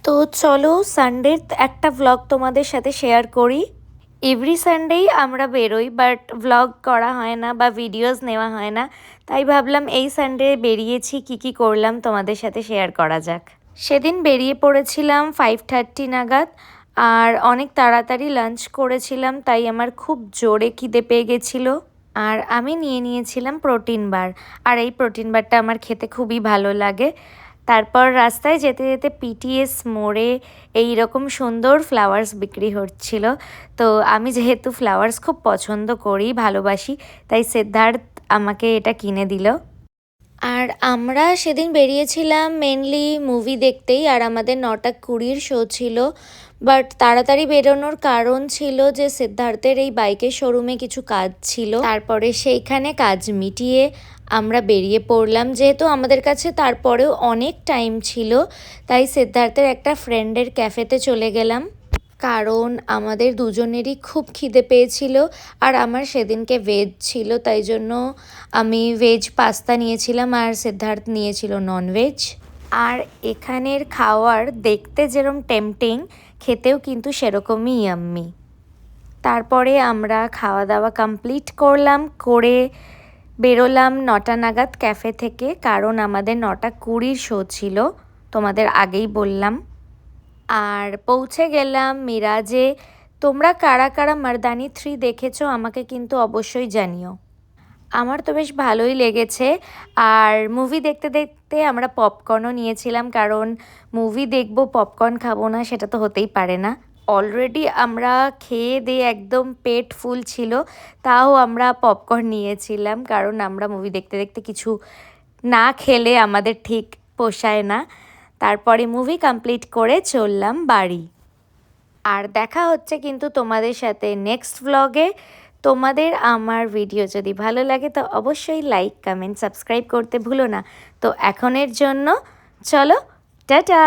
তো চলো সানডের একটা ব্লগ তোমাদের সাথে শেয়ার করি। এভরি সানডেই আমরা বেরোই, বাট ব্লগ করা হয় না বা ভিডিওস নেওয়া হয় না। তাই ভাবলাম এই সানডে বেরিয়েছি, কি করলাম তোমাদের সাথে শেয়ার করা যাক। সেদিন বেরিয়ে পড়েছিলাম 5:30 নাগাদ, আর অনেক তাড়াতাড়ি লাঞ্চ করেছিলাম, তাই আমার খুব জোরে খিদে পেয়ে গেছিলো। আর আমি নিয়ে নিয়েছিলাম প্রোটিন বার, আর এই প্রোটিন বারটা আমার খেতে খুবই ভালো লাগে। তারপর রাস্তায় যেতে যেতে পিটিএস মোড়ে এইরকম সুন্দর ফ্লাওয়ার্স বিক্রি হচ্ছিল। তো আমি যেহেতু ফ্লাওয়ার্স খুব পছন্দ করি, ভালোবাসি, তাই সিদ্ধার্থ আমাকে এটা কিনে দিল। আর আমরা সেদিন বেরিয়েছিলাম মেনলি মুভি দেখতেই, আর আমাদের 9:20 শো ছিল। বাট তাড়াতাড়ি বেরোনোর কারণ ছিল যে সিদ্ধার্থের এই বাইকের শোরুমে কিছু কাজ ছিল, তারপরে সেইখানে কাজ মিটিয়ে আমরা বেরিয়ে পড়লাম। যেহেতু আমাদের কাছে তারপরেও অনেক টাইম ছিল, তাই সিদ্ধার্থের একটা ফ্রেন্ডের ক্যাফেতে চলে গেলাম, কারণ আমাদের দুজনেরই খুব খিদে পেয়েছিল। আর আমার সেদিনকে ভেজ ছিল, তাই জন্য আমি ভেজ পাস্তা নিয়েছিলাম, আর সিদ্ধার্থ নিয়েছিল ননভেজ। আর এখানের খাওয়ার দেখতে যেরকম টেম্পটিং, খেতেও কিন্তু সেরকমই ইয়াম্মি। তারপরে আমরা খাওয়া দাওয়া কমপ্লিট করলাম, করে বেরোলাম 9টা নাগাদ ক্যাফে থেকে, কারণ আমাদের 9:20 শো ছিল, তোমাদের আগেই বললাম। আর পৌঁছে গেলাম মিরাজে। তোমরা কারা কারা মারদানি 3 দেখেছো আমাকে কিন্তু অবশ্যই জানিও। আমার তো বেশ ভালোই লেগেছে। আর মুভি দেখতে দেখতে আমরা পপকর্নও নিয়েছিলাম, কারণ মুভি দেখবো পপকর্ন খাবো না সেটা তো হতেই পারে না। অলরেডি আমরা খেয়ে দিয়ে একদম পেট ফুল ছিল, তাও আমরা পপকর্ন নিয়েছিলাম, কারণ আমরা মুভি দেখতে দেখতে কিছু না খেলে আমাদের ঠিক পোষায় না। তারপরে মুভি কমপ্লিট করে চললাম বাড়ি। আর দেখা হচ্ছে কিন্তু তোমাদের সাথে নেক্সট ভ্লগে। তোমাদের আমার ভিডিও যদি ভালো লাগে তো অবশ্যই লাইক, কমেন্ট, সাবস্ক্রাইব করতে ভুলো না। তো এখনের জন্য চলো, টাটা।